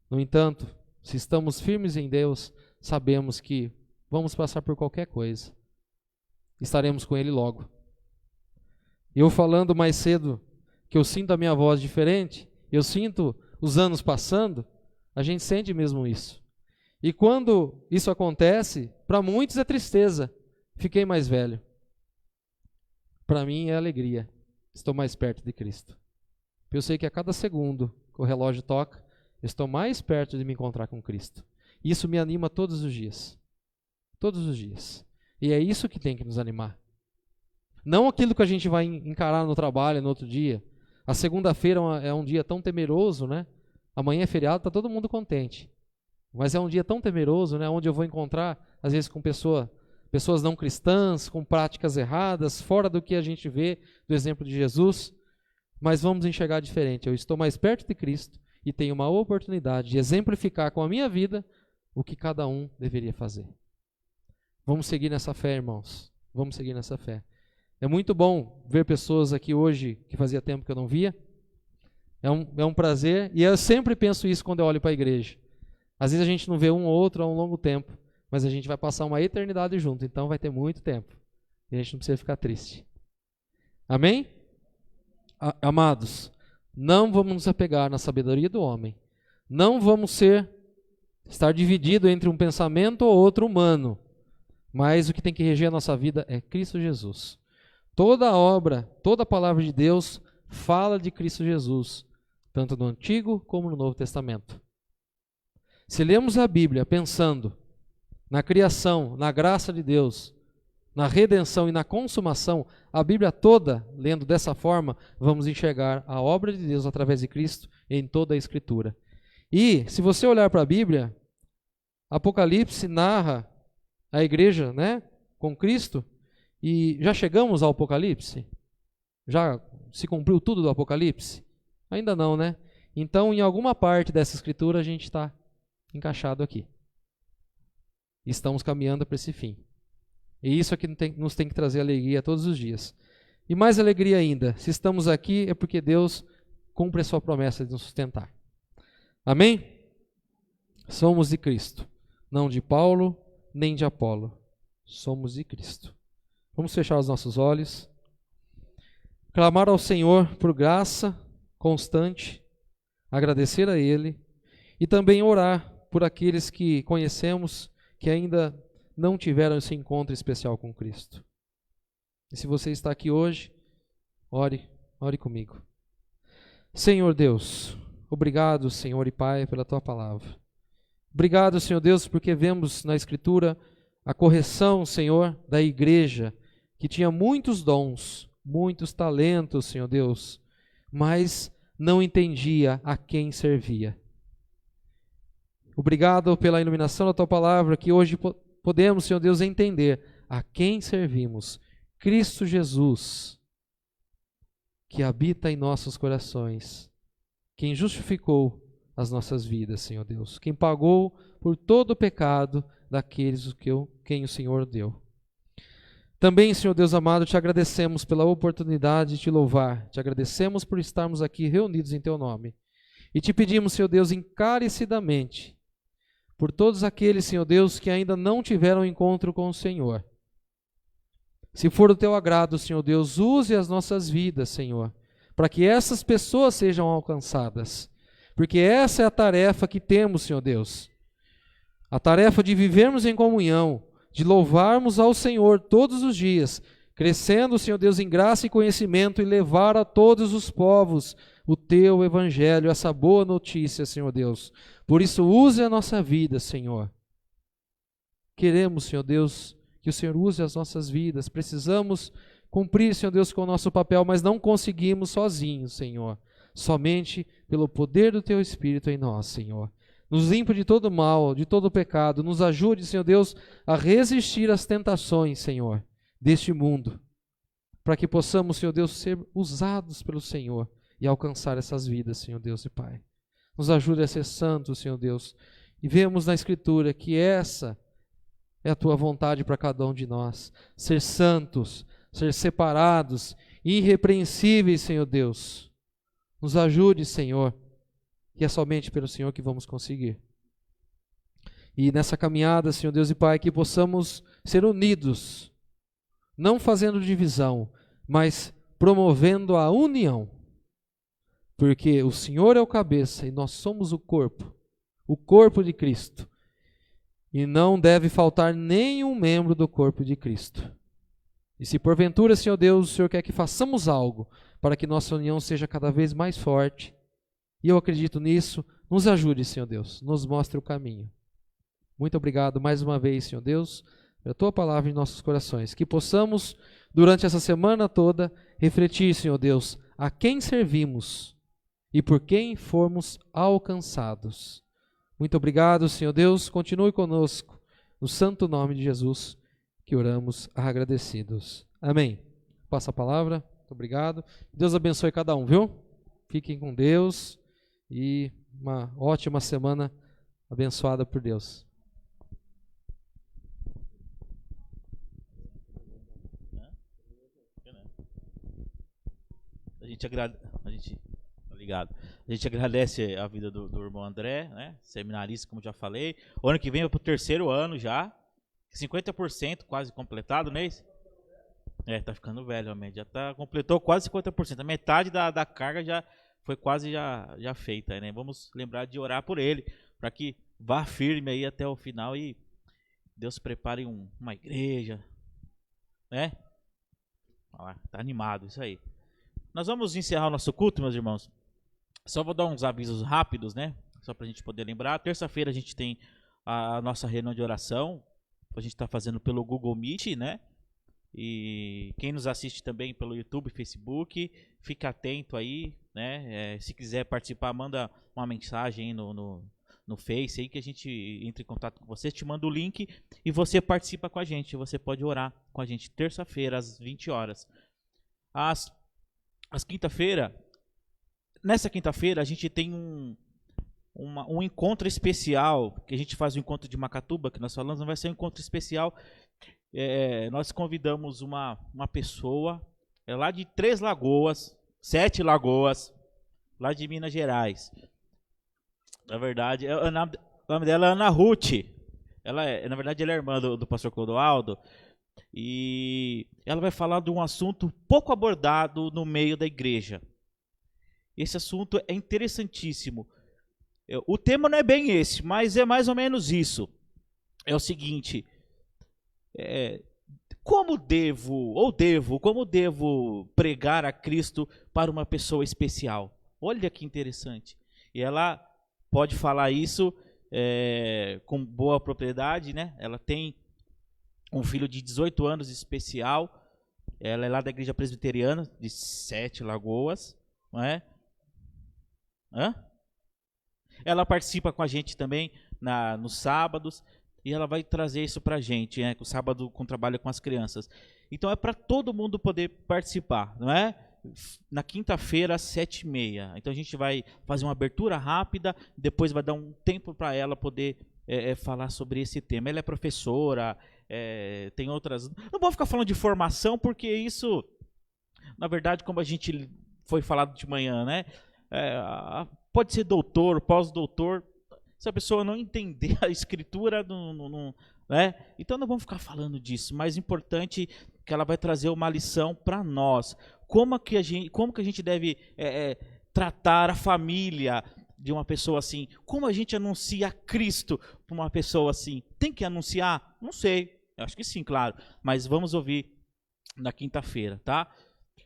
No entanto, se estamos firmes em Deus, sabemos que vamos passar por qualquer coisa. Estaremos com Ele logo. Eu falando mais cedo que eu sinto a minha voz diferente, eu sinto os anos passando, a gente sente mesmo isso. E quando isso acontece, para muitos é tristeza. Fiquei mais velho. Para mim é alegria. Estou mais perto de Cristo. Eu sei que a cada segundo que o relógio toca, eu estou mais perto de me encontrar com Cristo. Isso me anima todos os dias. Todos os dias. E é isso que tem que nos animar. Não aquilo que a gente vai encarar no trabalho no outro dia. A segunda-feira é um dia tão temeroso, né? Amanhã é feriado, está todo mundo contente. Mas é um dia tão temeroso, né? Onde eu vou encontrar, às vezes, com pessoas não cristãs, com práticas erradas, fora do que a gente vê do exemplo de Jesus. Mas vamos enxergar diferente. Eu estou mais perto de Cristo e tenho uma oportunidade de exemplificar com a minha vida o que cada um deveria fazer. Vamos seguir nessa fé, irmãos. Vamos seguir nessa fé. É muito bom ver pessoas aqui hoje que fazia tempo que eu não via. É um prazer. E eu sempre penso isso quando eu olho para a igreja. Às vezes a gente não vê um ou outro há um longo tempo, mas a gente vai passar uma eternidade junto, então vai ter muito tempo. E a gente não precisa ficar triste. Amém? Amados, não vamos nos apegar na sabedoria do homem. Não vamos estar dividido entre um pensamento ou outro humano. Mas o que tem que reger a nossa vida é Cristo Jesus. Toda a obra, toda a palavra de Deus fala de Cristo Jesus, tanto no Antigo como no Novo Testamento. Se lemos a Bíblia pensando na criação, na graça de Deus, na redenção e na consumação, a Bíblia toda, lendo dessa forma, vamos enxergar a obra de Deus através de Cristo em toda a Escritura. E, se você olhar para a Bíblia, Apocalipse narra a igreja, né, com Cristo, e já chegamos ao Apocalipse? Já se cumpriu tudo do Apocalipse? Ainda não, né? Então, em alguma parte dessa Escritura, a gente está encaixado aqui. Estamos caminhando para esse fim. E isso aqui nos tem que trazer alegria todos os dias. E mais alegria ainda, se estamos aqui é porque Deus cumpre a sua promessa de nos sustentar. Amém? Somos de Cristo, não de Paulo, nem de Apolo. Somos de Cristo. Vamos fechar os nossos olhos. Clamar ao Senhor por graça constante, agradecer a Ele e também orar por aqueles que conhecemos que ainda não tiveram esse encontro especial com Cristo. E se você está aqui hoje, ore comigo. Senhor Deus, obrigado, Senhor e Pai, pela Tua palavra. Obrigado, Senhor Deus, porque vemos na Escritura a correção, Senhor, da igreja, que tinha muitos dons, muitos talentos, Senhor Deus, mas não entendia a quem servia. Obrigado pela iluminação da Tua palavra, que hoje podemos, Senhor Deus, entender a quem servimos. Cristo Jesus, que habita em nossos corações, quem justificou as nossas vidas, Senhor Deus, quem pagou por todo o pecado daqueles quem o Senhor deu. Também, Senhor Deus amado, te agradecemos pela oportunidade de te louvar, te agradecemos por estarmos aqui reunidos em Teu nome. E te pedimos, Senhor Deus, encarecidamente, por todos aqueles, Senhor Deus, que ainda não tiveram encontro com o Senhor. Se for do Teu agrado, Senhor Deus, use as nossas vidas, Senhor, para que essas pessoas sejam alcançadas. Porque essa é a tarefa que temos, Senhor Deus. A tarefa de vivermos em comunhão, de louvarmos ao Senhor todos os dias, crescendo, Senhor Deus, em graça e conhecimento e levar a todos os povos o Teu Evangelho, essa boa notícia, Senhor Deus. Por isso, use a nossa vida, Senhor. Queremos, Senhor Deus, que o Senhor use as nossas vidas. Precisamos cumprir, Senhor Deus, com o nosso papel, mas não conseguimos sozinhos, Senhor. Somente pelo poder do Teu Espírito em nós, Senhor. Nos limpe de todo mal, de todo pecado. Nos ajude, Senhor Deus, a resistir às tentações, Senhor, deste mundo. Para que possamos, Senhor Deus, ser usados pelo Senhor e alcançar essas vidas, Senhor Deus e Pai. Nos ajude a ser santos, Senhor Deus. E vemos na Escritura que essa é a Tua vontade para cada um de nós. Ser santos, ser separados, irrepreensíveis, Senhor Deus. Nos ajude, Senhor, que é somente pelo Senhor que vamos conseguir. E nessa caminhada, Senhor Deus e Pai, que possamos ser unidos, não fazendo divisão, mas promovendo a união. Porque o Senhor é o cabeça e nós somos o corpo de Cristo. E não deve faltar nenhum membro do corpo de Cristo. E se porventura, Senhor Deus, o Senhor quer que façamos algo para que nossa união seja cada vez mais forte, e eu acredito nisso, nos ajude, Senhor Deus, nos mostre o caminho. Muito obrigado mais uma vez, Senhor Deus, pela Tua palavra em nossos corações. Que possamos, durante essa semana toda, refletir, Senhor Deus, a quem servimos e por quem formos alcançados. Muito obrigado, Senhor Deus. Continue conosco, no santo nome de Jesus, que oramos agradecidos. Amém. Passa a palavra. Muito obrigado. Deus abençoe cada um, viu? Fiquem com Deus e uma ótima semana abençoada por Deus. A gente agradece a vida do irmão André, né? Seminarista, como já falei. O ano que vem vai para o 3º ano já. 50% quase completado, não é isso? Tá ficando velho, realmente. Já completou quase 50%. A metade da carga já foi quase já feita, né? Vamos lembrar de orar por ele, para que vá firme aí até o final e Deus prepare uma igreja, né? Olha lá, tá animado, isso aí. Nós vamos encerrar o nosso culto, meus irmãos. Só vou dar uns avisos rápidos, né? Só para a gente poder lembrar. Terça-feira a gente tem a nossa reunião de oração. A gente está fazendo pelo Google Meet, né? E quem nos assiste também pelo YouTube, Facebook, fica atento aí, né? Se quiser participar, manda uma mensagem aí no Face aí que a gente entra em contato com você, te manda o link e você participa com a gente. Você pode orar com a gente terça-feira às 20 horas. Às quinta-feira, nessa quinta-feira a gente tem um encontro especial, que a gente faz o encontro de Macatuba, que nós falamos, não vai ser um encontro especial. Nós convidamos uma pessoa lá de 7 Lagoas, lá de Minas Gerais. Na verdade, o nome dela é Ana Ruth. Na verdade, ela é irmã do pastor Clodoaldo. E ela vai falar de um assunto pouco abordado no meio da igreja. Esse assunto é interessantíssimo. O tema não é bem esse, mas é mais ou menos isso. É o seguinte: como devo pregar a Cristo para uma pessoa especial? Olha que interessante. E ela pode falar isso com boa propriedade, né? Ela tem um filho de 18 anos especial. Ela é lá da igreja presbiteriana de 7 Lagoas, não é? Ela participa com a gente também nos sábados e ela vai trazer isso pra gente, né? O sábado com trabalho com as crianças. Então é para todo mundo poder participar, não é? Na quinta-feira às 7h30. Então a gente vai fazer uma abertura rápida, depois vai dar um tempo para ela poder falar sobre esse tema. Ela é professora, tem outras... Não vou ficar falando de formação, porque isso, na verdade, como a gente foi falado de manhã, né? Pode ser doutor, pós-doutor. Se a pessoa não entender a escritura, né? Então não vamos ficar falando disso. Mais importante que ela vai trazer uma lição para nós. Como que a gente deve tratar a família de uma pessoa assim? Como a gente anuncia Cristo para uma pessoa assim? Tem que anunciar? Não sei. Eu acho que sim, claro. Mas vamos ouvir na quinta-feira, tá?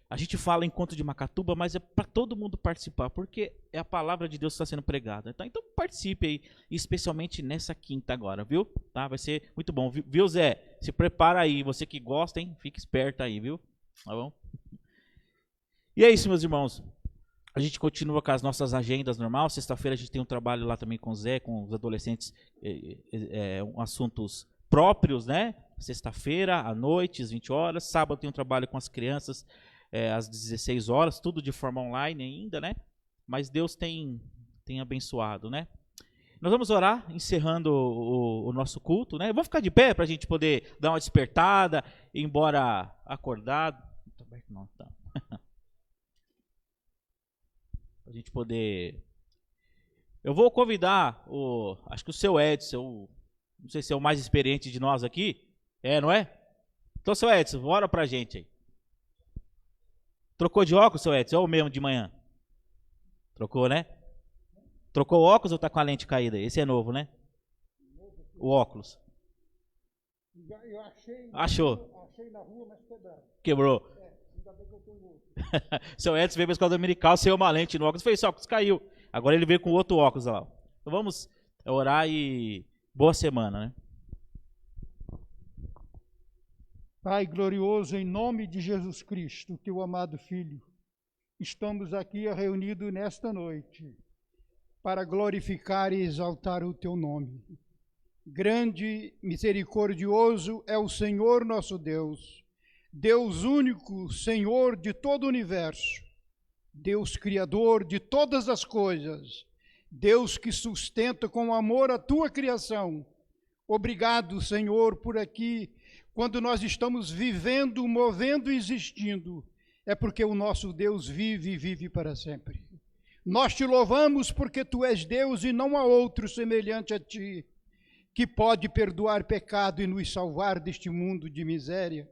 A gente fala encontro de Macatuba, mas é para todo mundo participar, porque é a palavra de Deus que está sendo pregada. Tá? Então participe aí, especialmente nessa quinta agora, viu? Tá? Vai ser muito bom. Viu, Zé? Se prepara aí, você que gosta, hein? Fique esperto aí, viu? Tá bom? E é isso, meus irmãos. A gente continua com as nossas agendas normal. Sexta-feira a gente tem um trabalho lá também com o Zé, com os adolescentes, assuntos próprios, né? Sexta-feira, à noite, às 20 horas. Sábado tem um trabalho com as crianças, às 16 horas, tudo de forma online ainda, né? Mas Deus tem abençoado, né? Nós vamos orar, encerrando o nosso culto, né? Vamos ficar de pé para a gente poder dar uma despertada, embora acordado. Não, tá. A gente poder... Eu vou convidar acho que o seu Edson, Não sei se é o mais experiente de nós aqui. É, não é? Então, seu Edson, ora pra gente aí. Trocou de óculos, seu Edson? Ou o mesmo de manhã? Trocou, né? Trocou o óculos ou tá com a lente caída? Esse é novo, né? O óculos. Eu achei. Achou? Achei na rua, mas quebrado. Quebrou. Ainda bem que eu tenho outro. Seu Edson veio para a escola dominical sem uma lente no óculos. Fez só, óculos caiu. Agora ele veio com outro óculos lá. Então vamos orar e boa semana, né? Pai glorioso, em nome de Jesus Cristo, teu amado Filho, estamos aqui reunidos nesta noite para glorificar e exaltar o teu nome. Grande, misericordioso é o Senhor nosso Deus, Deus único, Senhor de todo o universo, Deus criador de todas as coisas, Deus que sustenta com amor a tua criação. Obrigado, Senhor, por aqui. Quando nós estamos vivendo, movendo e existindo, é porque o nosso Deus vive e vive para sempre. Nós te louvamos porque tu és Deus e não há outro semelhante a ti, que pode perdoar pecado e nos salvar deste mundo de miséria.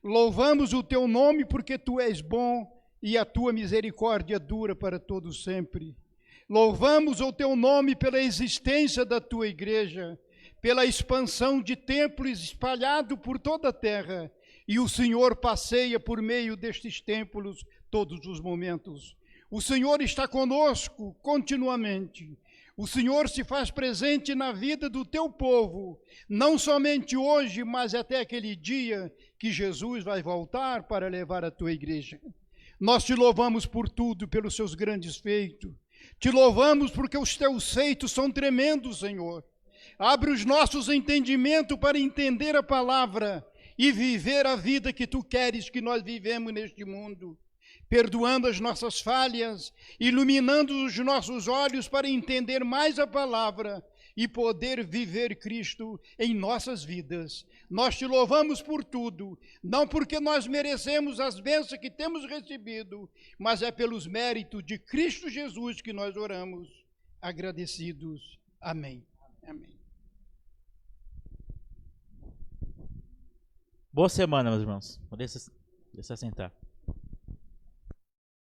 Louvamos o teu nome porque tu és bom e a tua misericórdia dura para todo sempre. Louvamos o teu nome pela existência da tua igreja, pela expansão de templos espalhados por toda a terra, e o Senhor passeia por meio destes templos todos os momentos. O Senhor está conosco continuamente. O Senhor se faz presente na vida do teu povo, não somente hoje, mas até aquele dia que Jesus vai voltar para levar a tua igreja. Nós te louvamos por tudo, pelos seus grandes feitos. Te louvamos porque os teus feitos são tremendos, Senhor. Abre os nossos entendimentos para entender a palavra e viver a vida que tu queres que nós vivemos neste mundo, perdoando as nossas falhas, iluminando os nossos olhos para entender mais a palavra e poder viver Cristo em nossas vidas. Nós te louvamos por tudo, não porque nós merecemos as bênçãos que temos recebido, mas é pelos méritos de Cristo Jesus que nós oramos, agradecidos. Amém. Amém. Boa semana, meus irmãos. Deixa eu sentar.